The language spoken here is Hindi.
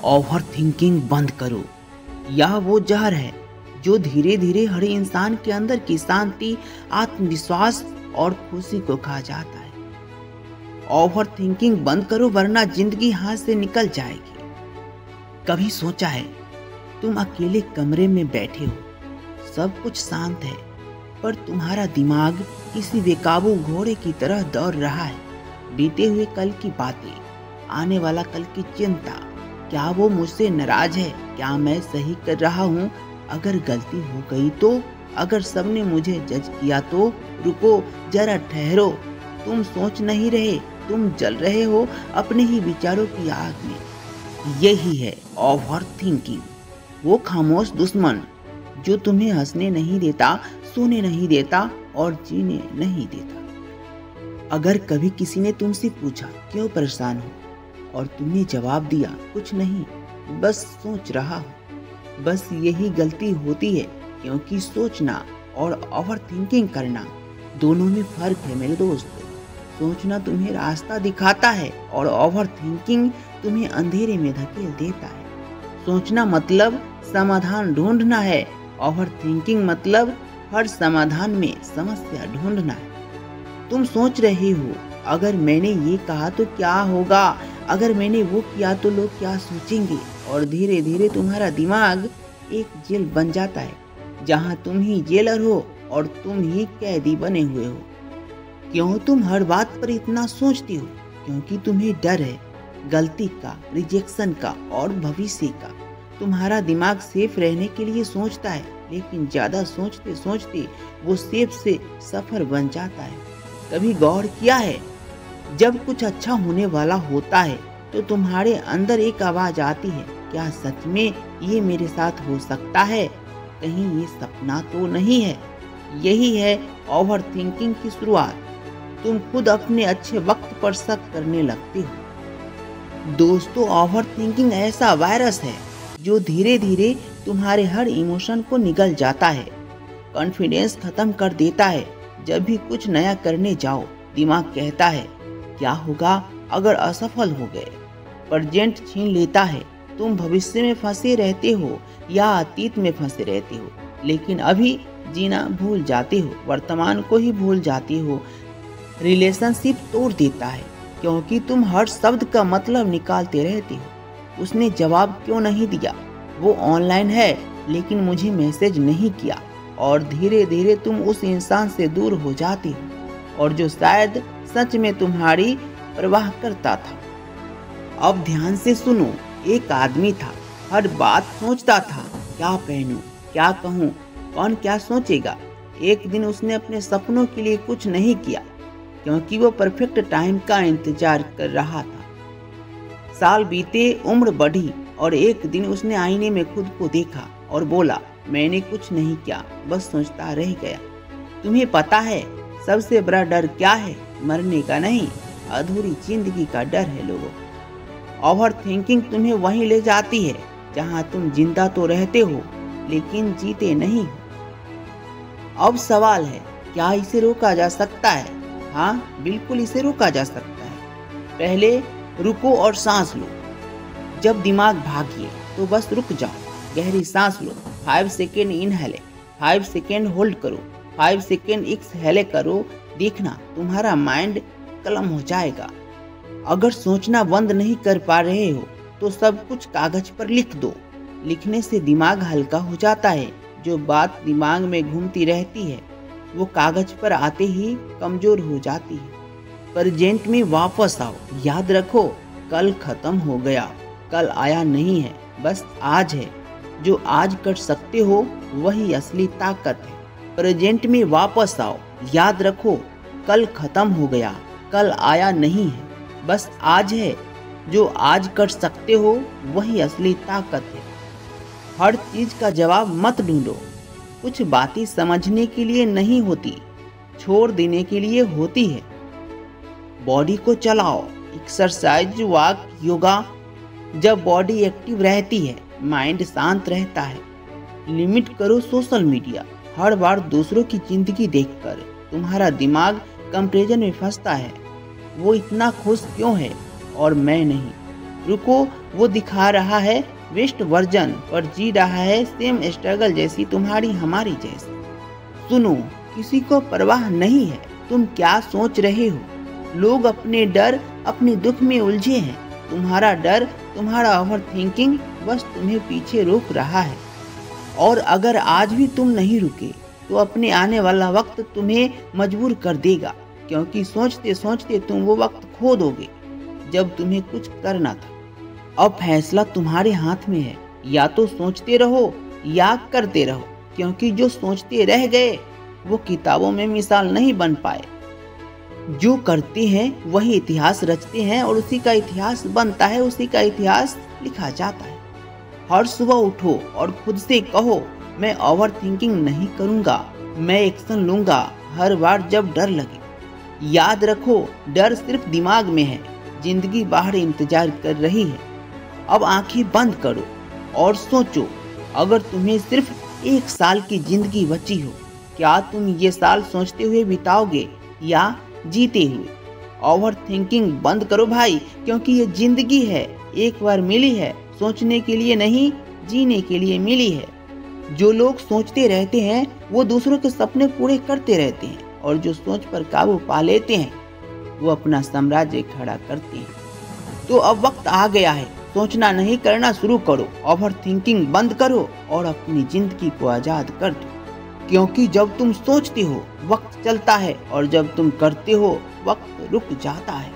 ओवर थिंकिंग बंद करो। यह वो जहर है जो धीरे धीरे हर इंसान के अंदर की शांति, आत्मविश्वास और खुशी को खा जाता है। ओवर थिंकिंग बंद करो वरना जिंदगी हाथ से निकल जाएगी। कभी सोचा है तुम अकेले कमरे में बैठे हो, सब कुछ शांत है, पर तुम्हारा दिमाग किसी बेकाबू घोड़े की तरह दौड़ रहा है। बीते हुए कल की बातें, आने वाला कल की चिंता। क्या वो मुझसे नाराज है? क्या मैं सही कर रहा हूँ? अगर गलती हो गई तो? अगर सबने मुझे जज किया तो? रुको जरा, ठहरो। तुम सोच नहीं रहे, तुम जल रहे हो अपने ही विचारों की आग में। यही है ओवर थिंकिंग, वो खामोश दुश्मन जो तुम्हें हंसने नहीं देता, सोने नहीं देता और जीने नहीं देता। अगर कभी किसी ने तुमसे पूछा क्यों परेशान हो और तुमने जवाब दिया कुछ नहीं, बस सोच रहा हूँ, बस यही गलती होती है, क्योंकि सोचना और ओवर थिंकिंग करना दोनों में फर्क है मेरे दोस्त। सोचना तुम्हें रास्ता दिखाता है और ओवर थिंकिंग तुम्हें अंधेरे में धकेल देता है। सोचना मतलब समाधान ढूंढना है, ओवर थिंकिंग मतलब हर समाधान में समस्या ढूंढना है। तुम सोच रहे हो अगर मैंने ये कहा तो क्या होगा, अगर मैंने वो किया तो लोग क्या सोचेंगे, और धीरे धीरे तुम्हारा दिमाग एक जेल बन जाता है जहाँ तुम ही जेलर हो और तुम ही कैदी बने हुए हो। क्यों तुम हर बात पर इतना सोचती हो? क्योंकि तुम्हें डर है गलती का, रिजेक्शन का और भविष्य का। तुम्हारा दिमाग सेफ रहने के लिए सोचता है, लेकिन ज्यादा सोचते सोचते वो सेफ से सफर बन जाता है। कभी गौर किया है जब कुछ अच्छा होने वाला होता है तो तुम्हारे अंदर एक आवाज आती है, क्या सच में ये मेरे साथ हो सकता है? कहीं ये सपना तो नहीं है? यही है ओवर थिंकिंग की शुरुआत। तुम खुद अपने अच्छे वक्त पर शक करने लगते हो। दोस्तों, ओवर थिंकिंग ऐसा वायरस है जो धीरे धीरे तुम्हारे हर इमोशन को निगल जाता है, कॉन्फिडेंस खत्म कर देता है। जब भी कुछ नया करने जाओ, दिमाग कहता है क्या होगा अगर असफल हो गए, प्रेजेंट छीन लेता है। तुम भविष्य में फंसे रहते हो या अतीत में फंसे रहते हो, लेकिन अभी जीना भूल जाते हो, वर्तमान को ही भूल जाते हो। रिलेशनशिप तोड़ देता है क्योंकि तुम हर शब्द का मतलब निकालते रहते हो। उसने जवाब क्यों नहीं दिया? वो ऑनलाइन है लेकिन मुझे मैसेज नहीं किया। और धीरे धीरे तुम उस इंसान से दूर हो जाते हो और जो शायद सच में तुम्हारी परवाह करता था। अब ध्यान से सुनो, एक आदमी था, हर बात सोचता था, क्या पहनूं, क्या कहूं, कौन क्या सोचेगा। एक दिन उसने अपने सपनों के लिए कुछ नहीं किया क्योंकि वो परफेक्ट टाइम का इंतजार कर रहा था। साल बीते, उम्र बढ़ी और एक दिन उसने आईने में खुद को देखा और बोला, मैंने कुछ नहीं किया, बस सोचता रह गया। तुम्हें पता है सबसे बड़ा डर क्या है? मरने का नहीं, अधूरी जिंदगी का डर है लोगों। ओवर थिंकिंग तुम्हें वहीं ले जाती है जहां तुम जिंदा तो रहते हो लेकिन जीते नहीं हो। अब सवाल है, क्या इसे रोका जा सकता है? हाँ, बिल्कुल इसे रोका जा सकता है। पहले रुको और सांस लो। जब दिमाग भागे तो बस रुक जाओ, गहरी सांस लो। 5 सेकेंड इनहेले, 5 सेकेंड होल्ड करो, 5 सेकेंड एक्सहेले करो। देखना तुम्हारा माइंड कलम हो जाएगा। अगर सोचना बंद नहीं कर पा रहे हो तो सब कुछ कागज पर लिख दो। लिखने से दिमाग हल्का हो जाता है। जो बात दिमाग में घूमती रहती है वो कागज पर आते ही कमजोर हो जाती है। प्रेजेंट में वापस आओ। याद रखो, कल खत्म हो गया, कल आया नहीं है, बस आज है। जो आज कर सकते हो वही असली ताकत है। प्रेजेंट में वापस आओ। याद रखो, कल खत्म हो गया, कल आया नहीं है, बस आज है। जो आज कर सकते हो वही असली ताकत है। हर चीज का जवाब मत ढूंढो। कुछ बातें समझने के लिए नहीं होती, छोड़ देने के लिए होती है। बॉडी को चलाओ, एक्सरसाइज, वॉक, योगा। जब बॉडी एक्टिव रहती है, माइंड शांत रहता है। लिमिट करो सोशल मीडिया। हर बार दूसरों की जिंदगी देखकर तुम्हारा दिमाग कंपैरिजन में फंसता है। वो इतना खुश क्यों है और मैं नहीं? रुको वो दिखा रहा है वेस्ट वर्जन, पर जी रहा है सेम स्ट्रगल जैसी तुम्हारी हमारी जैसी। सुनो, किसी को परवाह नहीं है तुम क्या सोच रहे हो। लोग अपने डर अपने दुख में उलझे हैं। तुम्हारा डर, तुम्हारा ओवर थिंकिंग बस तुम्हें पीछे रोक रहा है। और अगर आज भी तुम नहीं रुके तो अपने आने वाला वक्त तुम्हें मजबूर कर देगा, क्योंकि सोचते सोचते तुम वो वक्त खो दोगे जब तुम्हें कुछ करना था। अब फैसला तुम्हारे हाथ में है, या तो सोचते रहो या करते रहो, क्योंकि जो सोचते रह गए वो किताबों में मिसाल नहीं बन पाए। जो करते हैं वही इतिहास रचते हैं, और उसी का इतिहास बनता है, उसी का इतिहास लिखा जाता है। हर सुबह उठो और खुद से कहो, मैं ओवर थिंकिंग नहीं करूँगा, मैं एक्शन लूँगा हर बार जब डर लगे। याद रखो, डर सिर्फ दिमाग में है, जिंदगी बाहर इंतजार कर रही है। अब आंखें बंद करो और सोचो, अगर तुम्हें सिर्फ 1 साल की जिंदगी बची हो, क्या तुम ये साल सोचते हुए बिताओगे या जीते हुए? ओवर थिंकिंग बंद करो भाई, क्योंकि ये जिंदगी है, एक बार मिली है, सोचने के लिए नहीं जीने के लिए मिली है। जो लोग सोचते रहते हैं वो दूसरों के सपने पूरे करते रहते हैं, और जो सोच पर काबू पा लेते हैं वो अपना साम्राज्य खड़ा करते हैं। तो अब वक्त आ गया है, सोचना नहीं करना शुरू करो, ओवर थिंकिंग बंद करो और अपनी जिंदगी को आजाद कर दो। क्योंकि जब तुम सोचते हो वक्त चलता है, और जब तुम करते हो वक्त रुक जाता है।